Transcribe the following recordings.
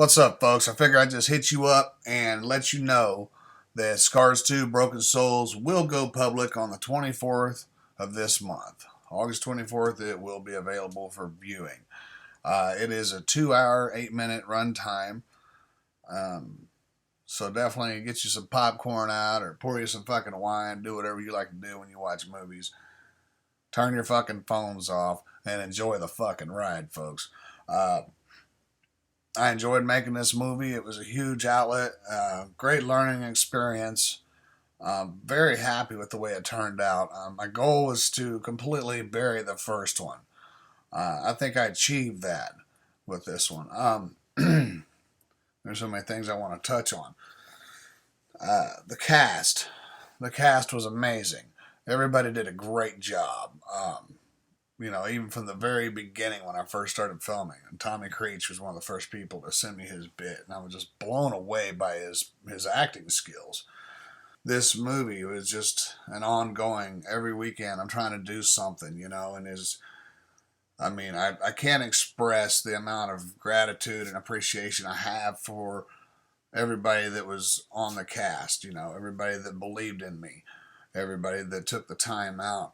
What's up, folks? I figure I'd just hit you up and let you know that Scars 2 Broken Souls will go public on the 24th of this month. August 24th, it will be available for viewing. It is a 2 hour, 8 minute runtime. Um, so definitely get you some popcorn out or pour you some fucking wine. Do whatever you like to do when you watch movies. Turn your fucking phones off and enjoy the fucking ride, folks. Uh, I enjoyed making this movie. It was a huge outlet, great learning experience. Very happy with the way it turned out. My goal was to completely bury the first one. I think I achieved that with this one. There's so many things I want to touch on. The cast. The cast was amazing. Everybody did a great job. Even from the very beginning when I first started filming, and Tommy Creech was one of the first people to send me his bit, and I was just blown away by his acting skills. This movie was just an ongoing. Every weekend, I'm trying to do something, and I can't express the amount of gratitude and appreciation I have for everybody that was on the cast, everybody that believed in me, everybody that took the time out.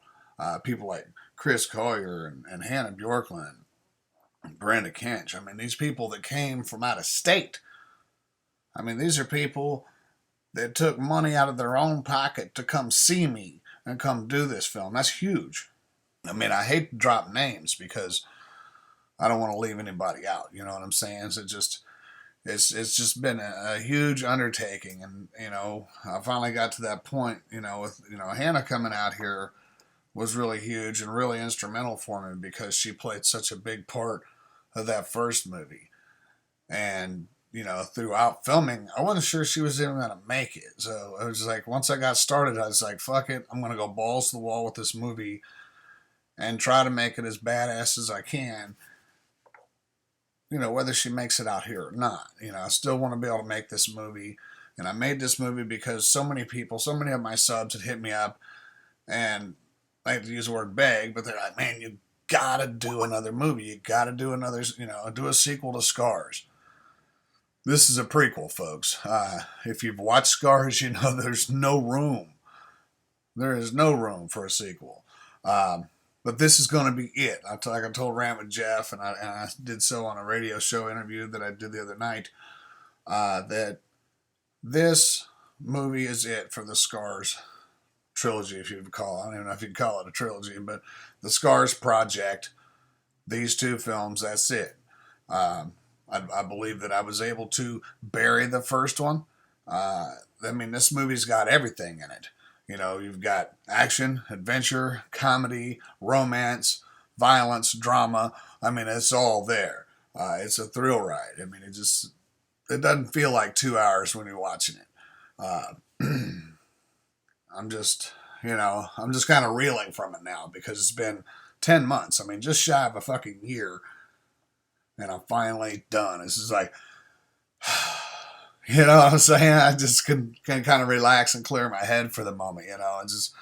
People like Chris Collier and Hannah Bjorklund and Brenda Kinch. These people that came from out of state. These are people that took money out of their own pocket to come see me and come do this film. That's huge. I hate to drop names because I don't want to leave anybody out. You know what I'm saying? So it's just been a huge undertaking, and I finally got to that point. With Hannah coming out here was really huge and really instrumental for me because she played such a big part of that first movie. And, throughout filming, I wasn't sure she was even going to make it. So I was like, once I got started, I was like, fuck it. I'm going to go balls to the wall with this movie and try to make it as badass as I can. Whether she makes it out here or not. I still want to be able to make this movie. And I made this movie because so many people, so many of my subs had hit me up and I hate to use the word beg, but they're like, man, you gotta do another movie. You gotta do another, do a sequel to Scars. This is a prequel, folks. If you've watched Scars, there's no room. There is no room for a sequel. But this is going to be it. Like I told Rant with Jeff, and I did so on a radio show interview that I did the other night, that this movie is it for the Scars trilogy, if you would call it. I don't even know if you'd call it a trilogy, but the Scars Project, these two films, that's it. I believe that I was able to bury the first one. This movie's got everything in it. You've got action, adventure, comedy, romance, violence, drama. It's all there. It's a thrill ride. It doesn't feel like 2 hours when you're watching it. I'm just kind of reeling from it now because it's been 10 months. Just shy of a fucking year. And I'm finally done. This is like, you know what I'm saying? I just can kind of relax and clear my head for the moment, It's just,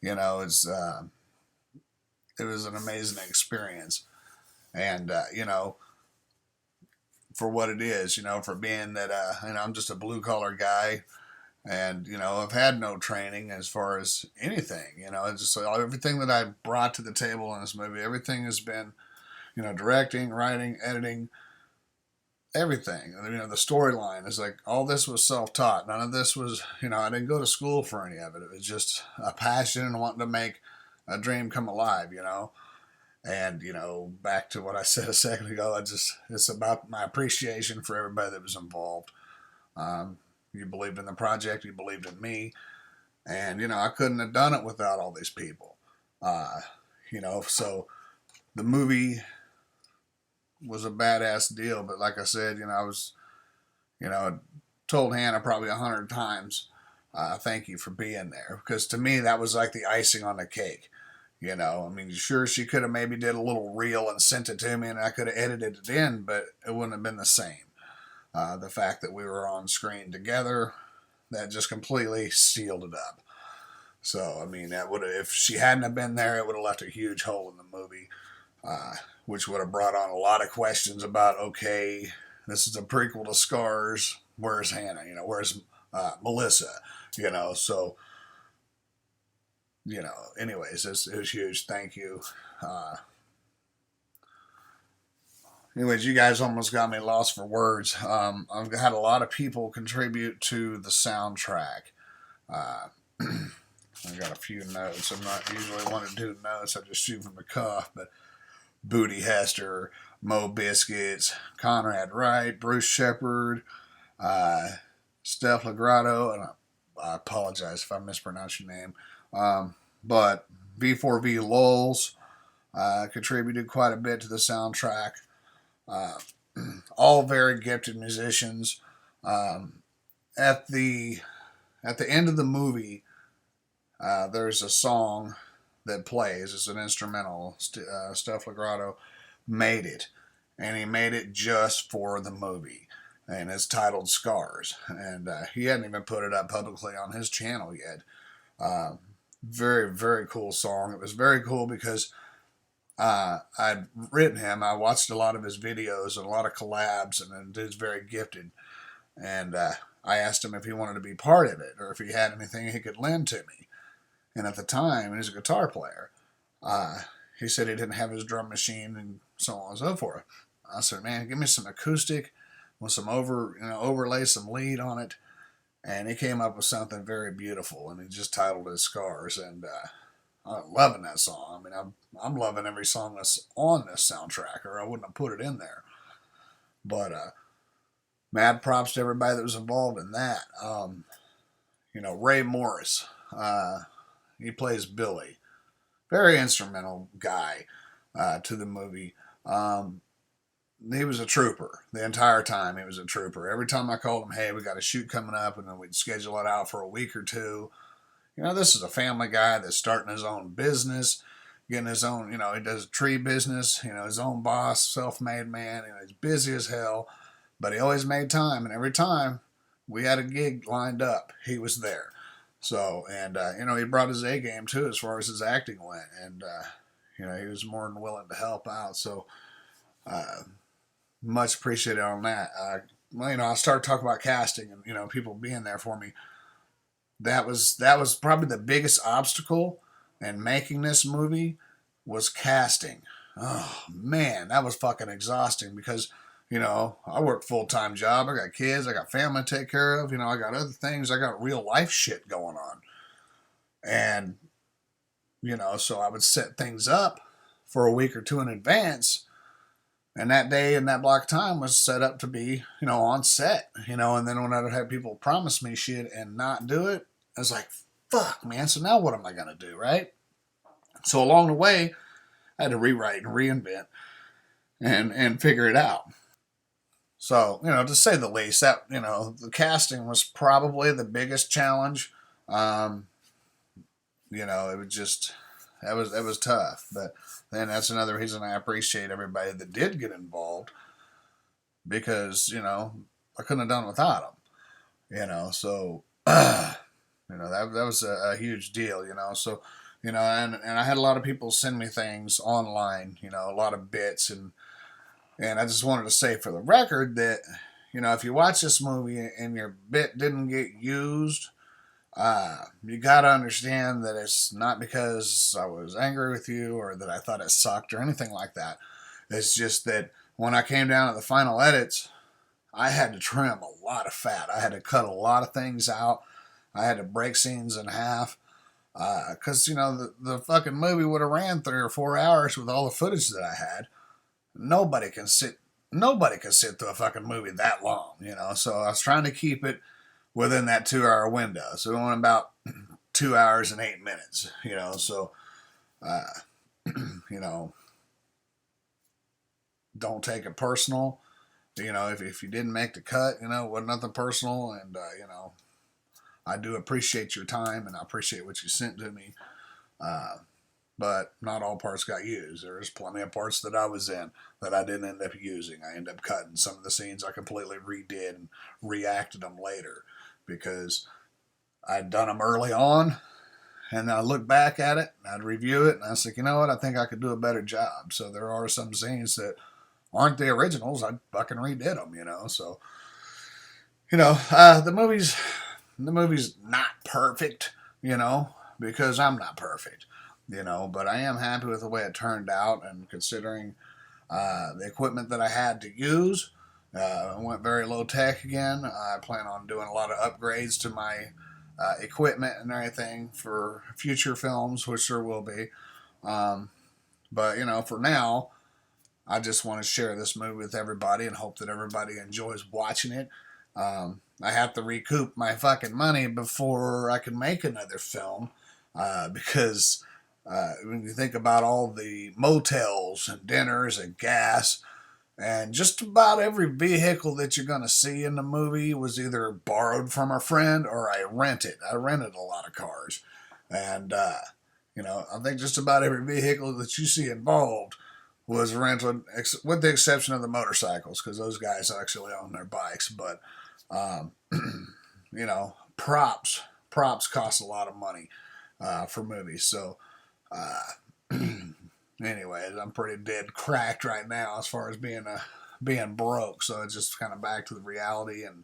it was an amazing experience. And, for what it is, for being that, I'm just a blue collar guy. And, I've had no training as far as anything, it's just everything that I brought to the table in this movie, everything has been, directing, writing, editing, everything. The storyline is like, all this was self-taught. None of this was, I didn't go to school for any of it. It was just a passion and wanting to make a dream come alive, And, back to what I said a second ago, it's about my appreciation for everybody that was involved. You believed in the project, you believed in me, and I couldn't have done it without all these people. So the movie was a badass deal, but like I said, I was, told Hannah probably 100 times, thank you for being there, because to me that was like the icing on the cake. Sure, she could have maybe did a little reel and sent it to me, and I could have edited it in, but it wouldn't have been the same. The fact that we were on screen together, that just completely sealed it up. So, that would have, if she hadn't have been there, it would have left a huge hole in the movie, which would have brought on a lot of questions about, okay, This is a prequel to Scars. Where's Hannah? Where's Melissa? So anyways, it was huge. Thank you. Uh, Anyways, you guys almost got me lost for words. I've had a lot of people contribute to the soundtrack. Uh, I got a few notes. I'm not usually one to do notes. I just shoot from the cuff. But Booty Hester, Mo Biscuits, Conrad Wright, Bruce Shepard, Steph Legrado, and I apologize if I mispronounce your name. But V4V Lulz contributed quite a bit to the soundtrack. Uh, all very gifted musicians. At the end of the movie, there's a song that plays. It's an instrumental. Steph Legrado made it, and he made it just for the movie, and it's titled "Scars." And he hadn't even put it up publicly on his channel yet. Very, very cool song. It was very cool because I'd written him. I watched a lot of his videos and a lot of collabs, and he's very gifted. And I asked him if he wanted to be part of it or if he had anything he could lend to me. And at the time, he's a guitar player. He said he didn't have his drum machine and so on and so forth. I said, man, give me some acoustic with some overlay some lead on it. And he came up with something very beautiful, and he just titled it "Scars." And I'm loving that song. I mean, I'm loving every song that's on this soundtrack, or I wouldn't have put it in there. But mad props to everybody that was involved in that. Ray Morris, he plays Billy. Very instrumental guy to the movie. He was a trooper the entire time. He was a trooper. Every time I called him, hey, we got a shoot coming up, and then we'd schedule it out for a week or two. This is a family guy that's starting his own business, getting his own, he does a tree business, his own boss, self-made man. He's busy as hell, but he always made time, and every time we had a gig lined up, he was there. So, and, he brought his A game too as far as his acting went, and, he was more than willing to help out. So, much appreciated on that. I started talking about casting and, people being there for me. That was probably the biggest obstacle in making this movie was casting. Oh man, that was fucking exhausting because, I work full-time job. I got kids. I got family to take care of. I got other things. I got real life shit going on. And, so I would set things up for a week or two in advance. And that day and that block of time was set up to be, on set, and then when I'd have people promise me shit and not do it, I was like, fuck, man, so now what am I going to do, right? So along the way, I had to rewrite and reinvent and figure it out. So, to say the least, that, the casting was probably the biggest challenge. It was just, it was tough, but then that's another reason I appreciate everybody that did get involved because, I couldn't have done without them, so, that was a huge deal, so, and I had a lot of people send me things online, a lot of bits, and I just wanted to say for the record that, if you watch this movie and your bit didn't get used, you gotta understand that it's not because I was angry with you or that I thought it sucked or anything like that. It's just that when I came down to the final edits, I had to trim a lot of fat. I had to cut a lot of things out. I had to break scenes in half. Because, the fucking movie would have ran 3 or 4 hours with all the footage that I had. Nobody can sit through a fucking movie that long, So I was trying to keep it within that 2-hour window. So it went about 2 hours and 8 minutes, So, don't take it personal. If you didn't make the cut, it wasn't nothing personal. And, I do appreciate your time and I appreciate what you sent to me. But not all parts got used. There's plenty of parts that I was in that I didn't end up using. I ended up cutting some of the scenes I completely redid and reacted them later because I'd done them early on and I look back at it and I'd review it and I was like, you know what, I think I could do a better job. So there are some scenes that aren't the originals, I fucking redid them, So, the movie's not perfect, because I'm not perfect, but I am happy with the way it turned out, and considering the equipment that I had to use, I went very low tech again. I plan on doing a lot of upgrades to my equipment and everything for future films, which there will be. Um, but for now, I just want to share this movie with everybody and hope that everybody enjoys watching it. I have to recoup my fucking money before I can make another film, because when you think about all the motels and dinners and gas, and just about every vehicle that you're going to see in the movie was either borrowed from a friend or I rented. I rented a lot of cars. And, I think just about every vehicle that you see involved was rented, with the exception of the motorcycles, because those guys actually own their bikes. But, um, props cost a lot of money for movies. So, uh, anyways, I'm pretty dead cracked right now as far as being broke. So it's just kind of back to the reality, and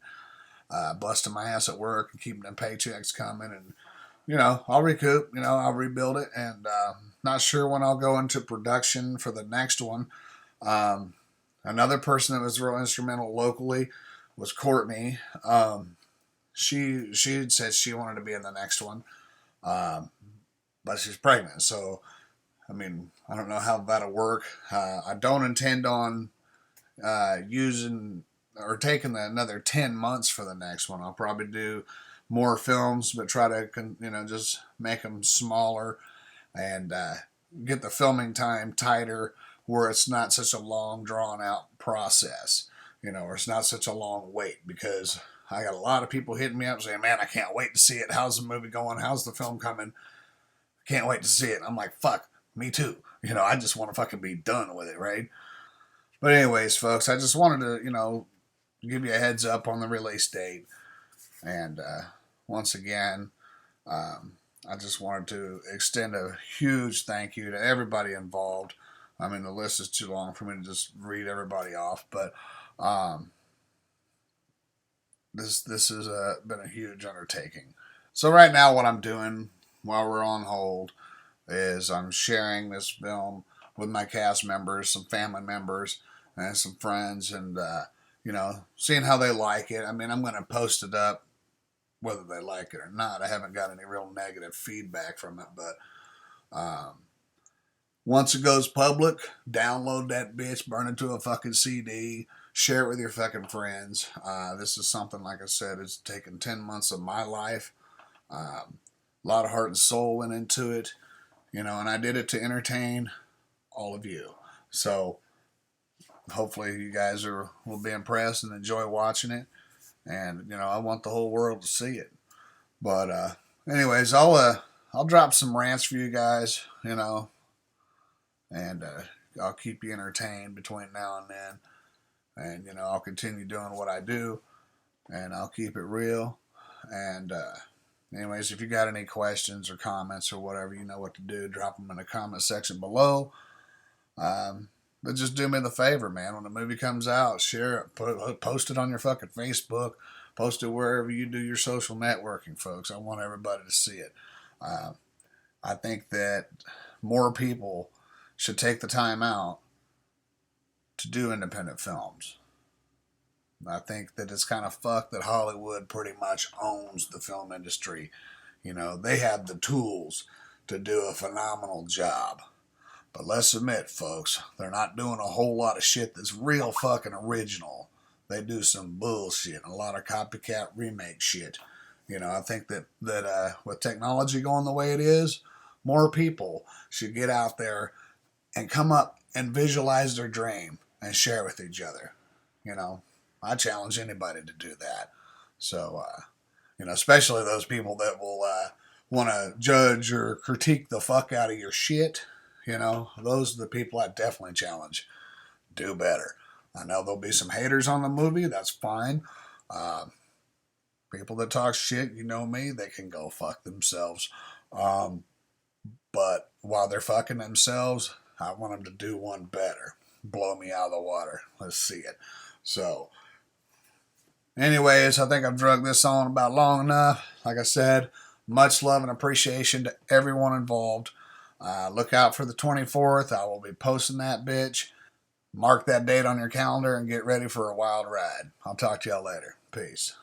busting my ass at work and keeping them paychecks coming. And I'll recoup. I'll rebuild it, and not sure when I'll go into production for the next one. Another person that was real instrumental locally was Courtney. She had said she wanted to be in the next one, but she's pregnant, so I mean, I don't know how that'll work. I don't intend on using or taking another 10 months for the next one. I'll probably do more films, but try to, just make them smaller, and get the filming time tighter, where it's not such a long, drawn out process, or it's not such a long wait, because I got a lot of people hitting me up saying, man, I can't wait to see it. How's the movie going? How's the film coming? Can't wait to see it. I'm like, fuck, me too. I just want to fucking be done with it, right? But anyways, folks, I just wanted to, give you a heads up on the release date. And once again, I just wanted to extend a huge thank you to everybody involved. I mean, the list is too long for me to just read everybody off, but this has been a huge undertaking. So right now, what I'm doing while we're on hold is I'm sharing this film with my cast members, some family members, and some friends, and seeing how they like it. I mean, I'm going to post it up whether they like it or not. I haven't got any real negative feedback from it, but once it goes public, download that bitch, burn it to a fucking CD, share it with your fucking friends. This is something, like I said, it's taken 10 months of my life. A lot of heart and soul went into it, and I did it to entertain all of you. So hopefully you guys will be impressed and enjoy watching it. And I want the whole world to see it. But anyways, I'll drop some rants for you guys, and I'll keep you entertained between now and then. And I'll continue doing what I do, and I'll keep it real. And anyways, if you got any questions or comments or whatever, you know what to do. Drop them in the comment section below. But just do me the favor, man. When the movie comes out, share it, post it on your fucking Facebook, post it wherever you do your social networking, folks. I want everybody to see it. I think that more people should take the time out to do independent films. I think that it's kind of fucked that Hollywood pretty much owns the film industry. They have the tools to do a phenomenal job. But let's admit, folks, they're not doing a whole lot of shit that's real fucking original. They do some bullshit, a lot of copycat remake shit. I think that with technology going the way it is, more people should get out there and come up and visualize their dream and share with each other. I challenge anybody to do that. So, especially those people that will want to judge or critique the fuck out of your shit. Those are the people I definitely challenge. Do better. I know there'll be some haters on the movie. That's fine. People that talk shit, me, they can go fuck themselves. But while they're fucking themselves, I want them to do one better. blow me out of the water. Let's see it. So, anyways, I think I've drug this on about long enough. Like I said, much love and appreciation to everyone involved. Look out for the 24th. I will be posting that bitch. Mark that date on your calendar and get ready for a wild ride. I'll talk to y'all later. Peace.